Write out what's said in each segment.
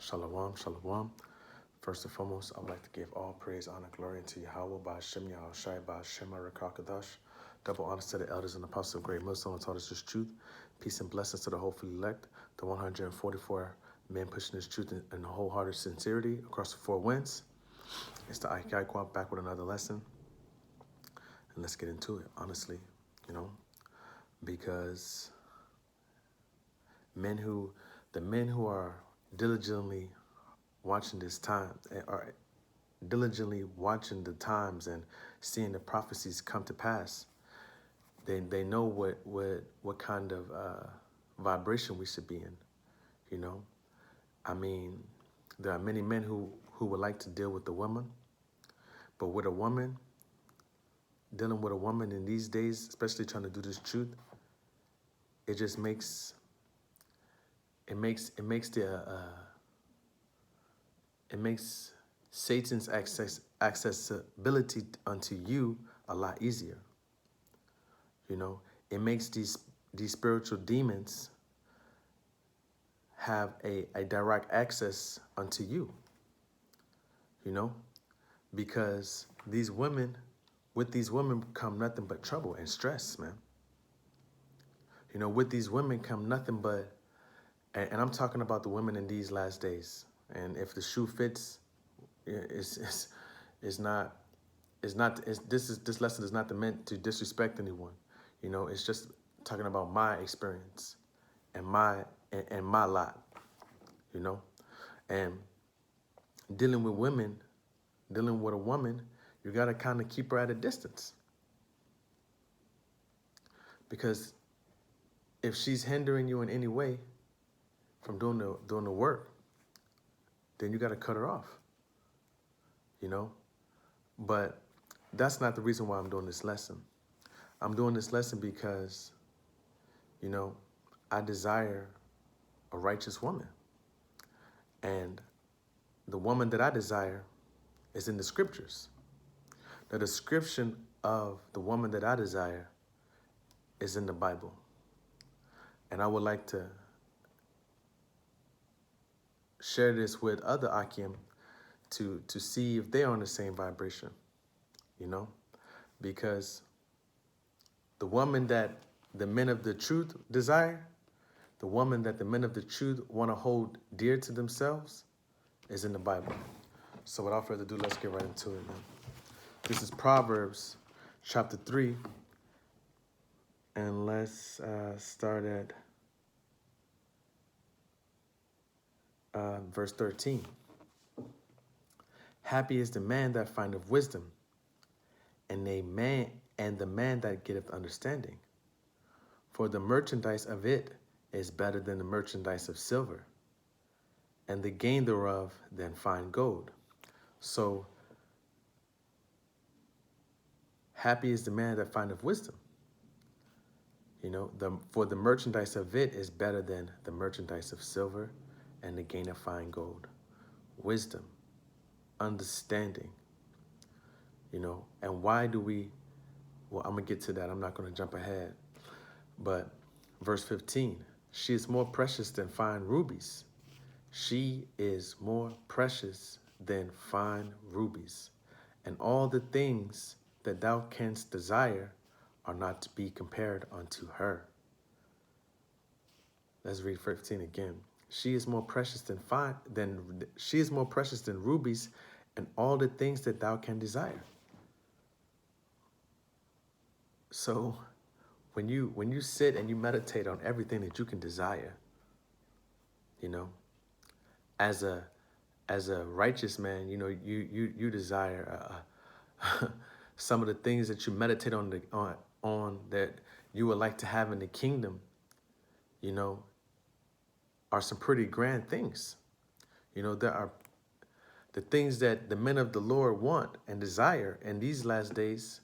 Shalom, shalom. First and foremost, I would like to give all praise, honor, glory unto Yahawah, by Sham, Yahawashi, by Sham, Qadash. Double honors to the elders and apostles of great Muslim and taught us this truth. Peace and blessings to the hopefully elect, the 144 men pushing this truth in wholehearted sincerity across the four winds. It's the Yahawah back with another lesson. And let's get into it, honestly, because the men who are diligently watching this time, are diligently watching the times and seeing the prophecies come to pass, they know what kind of vibration we should be in. I mean, there are many men who would like to deal with the woman, but with a woman, dealing with a woman in these days, especially trying to do this truth, it just makes Satan's accessibility unto you a lot easier. It makes these spiritual demons have a direct access unto you, because with these women come nothing but trouble and stress, man. With these women come nothing but, and I'm talking about the women in these last days. And if the shoe fits, this lesson is not meant to disrespect anyone. It's just talking about my experience and my lot. And dealing with a woman, you gotta kind of keep her at a distance, because if she's hindering you in any way from doing the work, then you got to cut her off, But that's not the reason why I'm doing this lesson. I'm doing this lesson because, I desire a righteous woman. And the woman that I desire is in the scriptures. The description of the woman that I desire is in the Bible. And I would like to share this with other Akim to see if they're on the same vibration, because the woman that the men of the truth desire, the woman that the men of the truth want to hold dear to themselves, is in the Bible. So without further ado, let's get right into it, man. This is Proverbs chapter 3, and let's start at verse 13. Happy is the man that findeth wisdom, and the man that getteth understanding. For the merchandise of it is better than the merchandise of silver, and the gain thereof than fine gold. So, happy is the man that findeth wisdom. For the merchandise of it is better than the merchandise of silver, and the gain of fine gold. Wisdom, understanding, and why do we, well, I'm going to get to that. I'm not going to jump ahead. But verse 15, she is more precious than fine rubies. She is more precious than fine rubies. And all the things that thou canst desire are not to be compared unto her. Let's read 15 again. She is more precious than rubies, and all the things that thou can desire. So when you sit and you meditate on everything that you can desire, as a righteous man, you desire some of the things that you meditate on that you would like to have in the kingdom, are some pretty grand things. There are the things that the men of the Lord want and desire in these last days,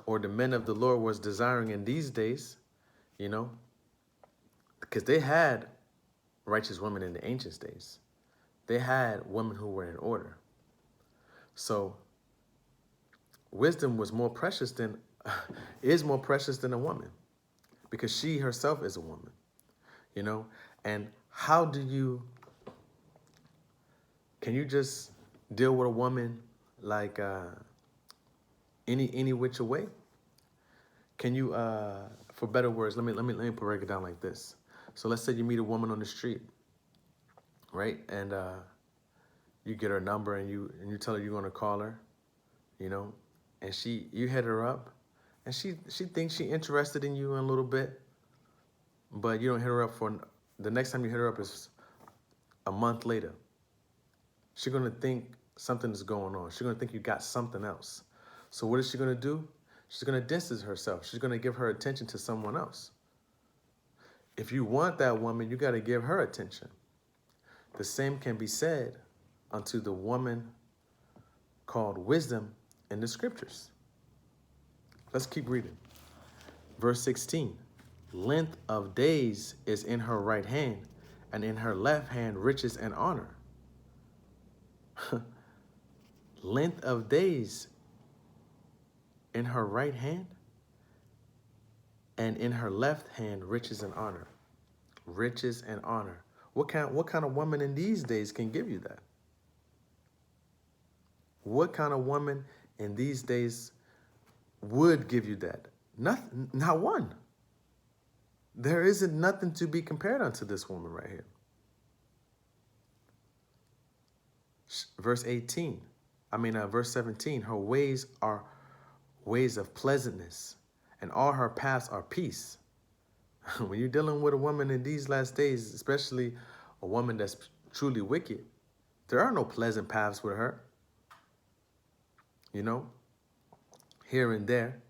or the men of the Lord was desiring in these days, because they had righteous women in the ancient days. They had women who were in order. So wisdom was more precious is more precious than a woman, because she herself is a woman, and how do you Can you just deal with a woman like any which way? Can you, for better words, let me break it down like this. So let's say you meet a woman on the street, right? And you get her number and you tell her you're gonna call her, you know, and you hit her up, and she thinks she's interested in you in a little bit, but you don't hit her up for the next time you hit her up is a month later. She's gonna think something is going on. She's gonna think you got something else. So what is she gonna do? She's gonna distance herself. She's gonna give her attention to someone else. If you want that woman, you gotta give her attention. The same can be said unto the woman called wisdom in the scriptures. Let's keep reading. Verse 16, length of days is in her right hand, and in her left hand riches and honor. Length of days in her right hand, and in her left hand riches and honor. Riches and honor. What kind of woman in these days can give you that? What kind of woman in these days would give you that? Nothing, not one. There isn't nothing to be compared unto this woman right here. Verse 17, her ways are ways of pleasantness, and all her paths are peace. When you're dealing with a woman in these last days, especially a woman that's truly wicked, there are no pleasant paths with her. You know, here and there.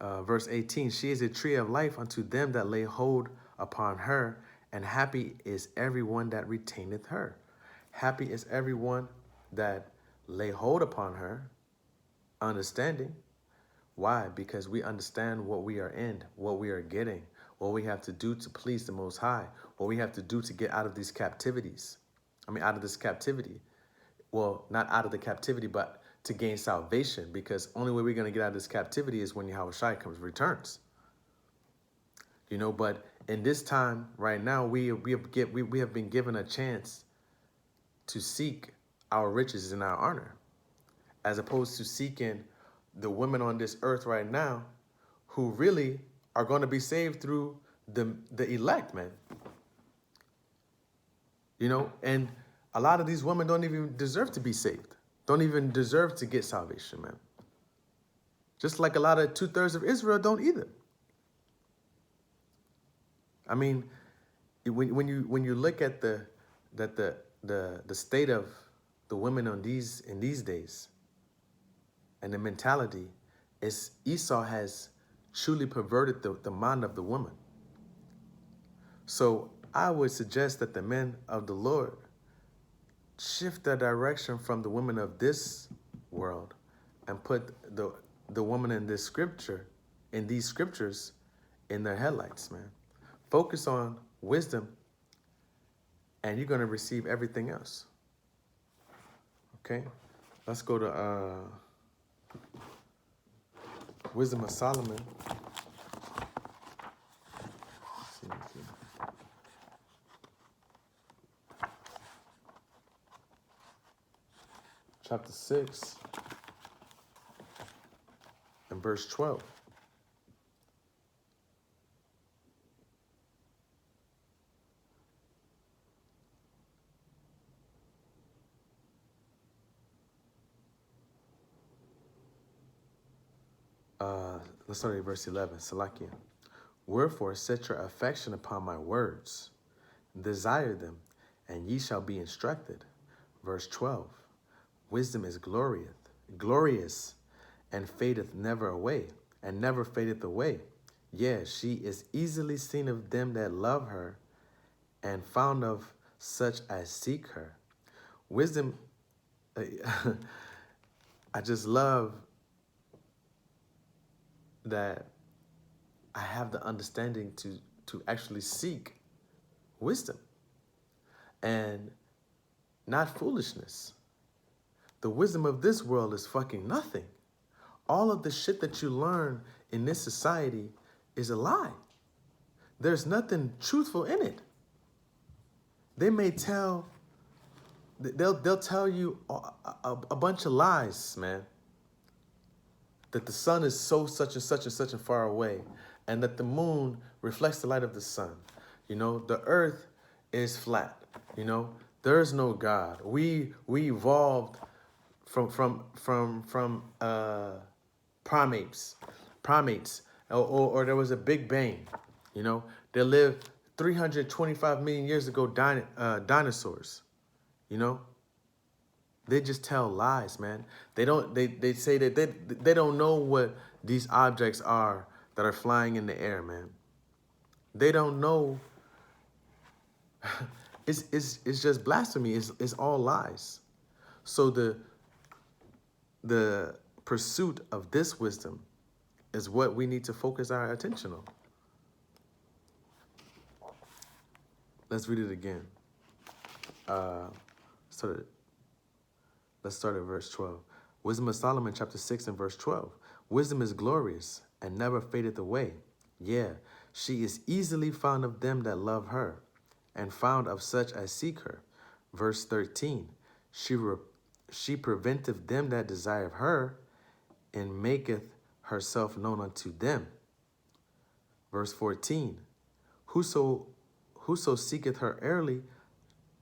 Verse 18, she is a tree of life unto them that lay hold upon her, and happy is everyone that retaineth her. Happy is everyone that lay hold upon her, understanding. Why? Because we understand what we are in, what we are getting, what we have to do to please the Most High, what we have to do to get out of these captivities. Out of this captivity. Well, not out of the captivity, but to gain salvation, because only way we're going to get out of this captivity is when Yahawashi returns. You know, but in this time right now, we have been given a chance to seek our riches and our honor, as opposed to seeking the women on this earth right now who really are going to be saved through the elect, man. You know, and a lot of these women don't even deserve to be saved, don't even deserve to get salvation, man. Just like a lot of 2/3 of Israel don't either. I mean, when you look at the state of the women in these days, and the mentality is Esau has truly perverted the mind of the woman. So I would suggest that the men of the Lord shift their direction from the women of this world and put the woman in this scripture, in these scriptures, in their headlights, man. Focus on wisdom, and you're going to receive everything else. Okay? Let's go to Wisdom of Solomon. Chapter 6 and verse 12. Let's start at verse 11. Salakia. Wherefore set your affection upon my words, desire them, and ye shall be instructed. Verse 12. Wisdom is glorious, and fadeth never away, and never fadeth away. Yea, she is easily seen of them that love her, and found of such as seek her. Wisdom, I just love that I have the understanding to actually seek wisdom and not foolishness. The wisdom of this world is fucking nothing. All of the shit that you learn in this society is a lie. There's nothing truthful in it. They may tell they'll tell you a bunch of lies, man. That the sun is so such and such and such and far away, and that the moon reflects the light of the sun. You know, the earth is flat. You know, there is no God. We evolved from primates, or there was a big bang. You know, there lived 325 million years ago dinosaurs. You know, they just tell lies, man. They say that they don't know what these objects are that are flying in the air, man. They don't know. It's just blasphemy. It's all lies. So the pursuit of this wisdom is what we need to focus our attention on. Let's read it again. Let's start at verse 12. Wisdom of Solomon, chapter 6 and verse 12. Wisdom is glorious and never fadeth away. Yeah, she is easily found of them that love her, and found of such as seek her. Verse 13. She preventeth them that desire her, and maketh herself known unto them. Verse 14. Whoso seeketh her early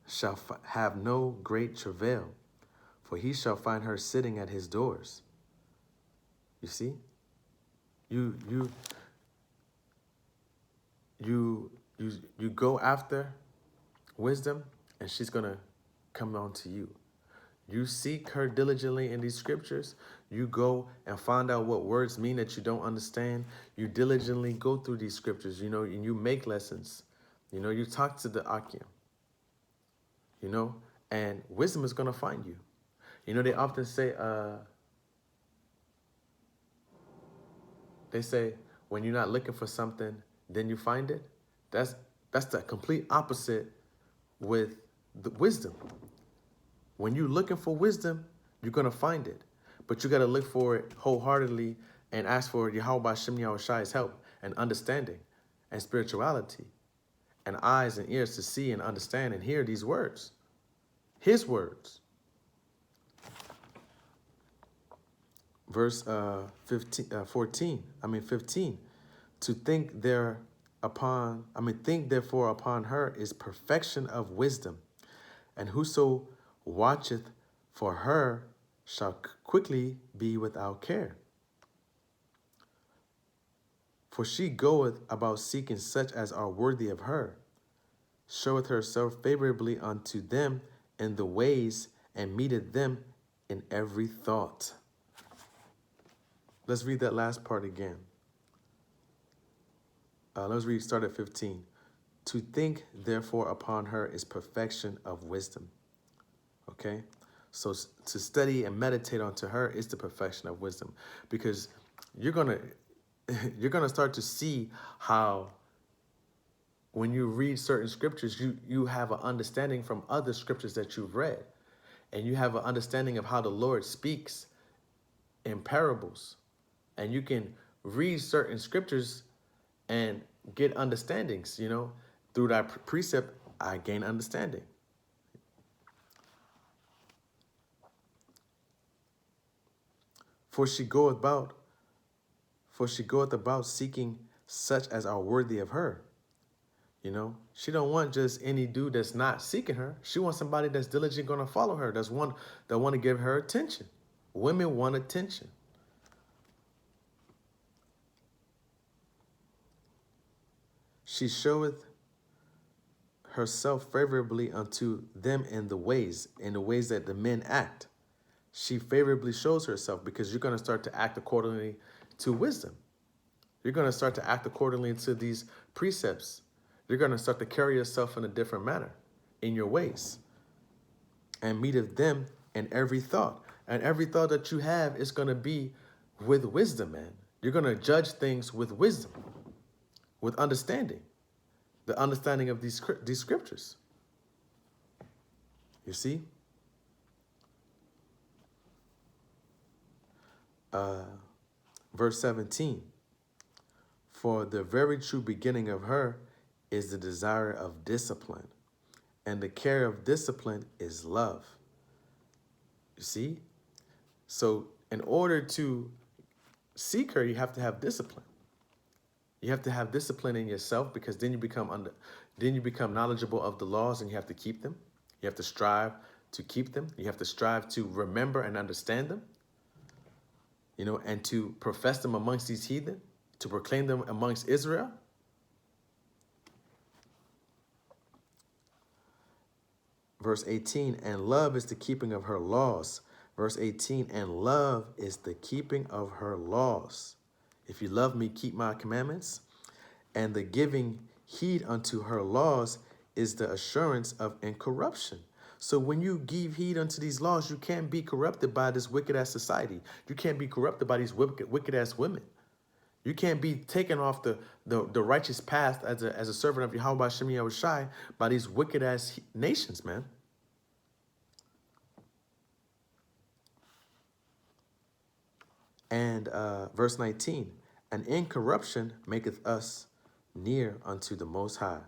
shall have no great travail, for he shall find her sitting at his doors. You see? You go after wisdom, and she's gonna come on to you. You seek her diligently in these scriptures. You go and find out what words mean that you don't understand. You diligently go through these scriptures, you know, and you make lessons. You know, you talk to the Akim, you know, and wisdom is gonna find you. You know, they often say, when you're not looking for something, then you find it. That's the complete opposite with the wisdom. When you're looking for wisdom, you're going to find it. But you got to look for it wholeheartedly and ask for Yahawah's help and understanding and spirituality and eyes and ears to see and understand and hear these words. His words. Verse 15. To think think therefore upon her is perfection of wisdom, and whoso watcheth for her shall quickly be without care. For she goeth about seeking such as are worthy of her, showeth herself favorably unto them in the ways, and meeteth them in every thought. Let's read that last part again. Start at 15. To think, therefore, upon her is perfection of wisdom. Okay? So to study and meditate onto her is the perfection of wisdom. Because you're gonna start to see how when you read certain scriptures, you have an understanding from other scriptures that you've read. And you have an understanding of how the Lord speaks in parables. And you can read certain scriptures and get understandings, you know. Through that precept, I gain understanding. For she goeth about seeking such as are worthy of her. You know, she don't want just any dude that's not seeking her. She wants somebody that's diligently going to follow her. That want to give her attention. Women want attention. She showeth herself favorably unto them in the ways that the men act. She favorably shows herself because you're going to start to act accordingly to wisdom. You're going to start to act accordingly to these precepts. You're going to start to carry yourself in a different manner in your ways, and meeteth them in every thought. And every thought that you have is going to be with wisdom, man. You're going to judge things with wisdom, with understanding, the understanding of these scriptures. You see? Verse 17. For the very true beginning of her is the desire of discipline, And the care of discipline is love. You see? So in order to seek her, you have to have discipline. You have to have discipline in yourself, because then you become knowledgeable of the laws, and you have to keep them. You have to strive to keep them. You have to strive to remember and understand them, and to profess them amongst these heathen, to proclaim them amongst Israel. Verse 18, and love is the keeping of her laws. Verse 18, and love is the keeping of her laws. If you love me, keep my commandments. And the giving heed unto her laws is the assurance of incorruption. So when you give heed unto these laws, you can't be corrupted by this wicked-ass society. You can't be corrupted by these wicked-ass women. You can't be taken off the righteous path as a servant of Yahawah Shem Yahawashi by these wicked-ass nations, man. And verse 19, and incorruption maketh us near unto the Most High.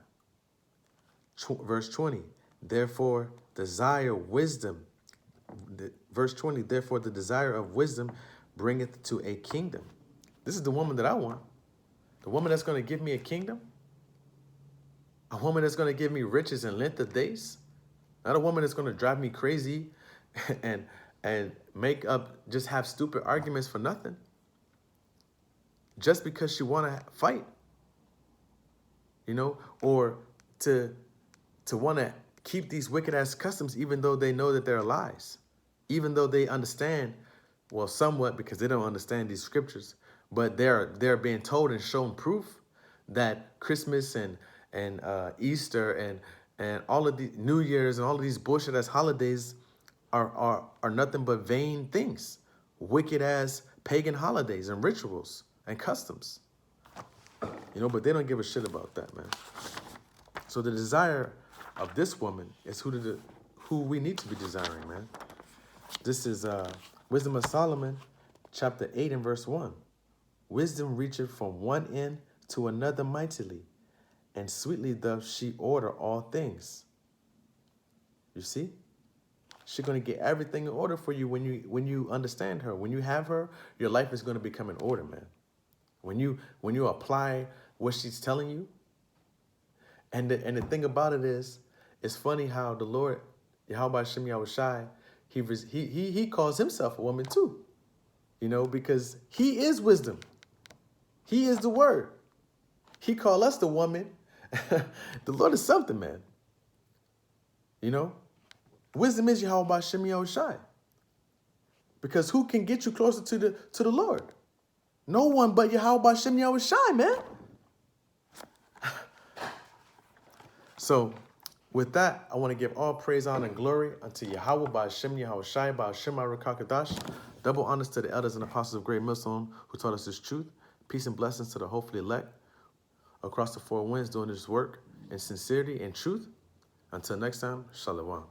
Verse 20, therefore desire wisdom. Verse 20, therefore the desire of wisdom bringeth to a kingdom. This is the woman that I want. The woman that's going to give me a kingdom. A woman that's going to give me riches and length of days. Not a woman that's going to drive me crazy and just have stupid arguments for nothing. Just because she want to fight. Or to want to keep these wicked ass customs, even though they know that they're lies. Even though they understand, well, somewhat, because they don't understand these scriptures, but they're being told and shown proof that Christmas and Easter and all of the New Year's and all of these bullshit ass holidays are nothing but vain things, wicked ass pagan holidays and rituals and customs. But they don't give a shit about that, man. So the desire of this woman is who we need to be desiring, man. This is Wisdom of Solomon, chapter 8 and verse 1. Wisdom reacheth from one end to another mightily, and sweetly doth she order all things. You see? She's going to get everything in order for you when you understand her. When you have her, your life is going to become in order, man. When you apply what she's telling you. And the thing about it is, it's funny how the Lord, Yahawah Shem Yahawashi, he calls himself a woman too. Because he is wisdom. He is the word. He called us the woman. The Lord is something, man. Wisdom is Yahawah Shem Yahawashi. Because who can get you closer to the Lord? No one but Yahawah Shem Yahawashi, man. So, with that, I want to give all praise, honor, and glory unto Yahawah by Shem Yahawashi, by Shem Rawchaa Qadash. Double honors to the elders and apostles of Great Millstone who taught us this truth. Peace and blessings to the hopefully elect across the four winds doing this work in sincerity and truth. Until next time, Shalom.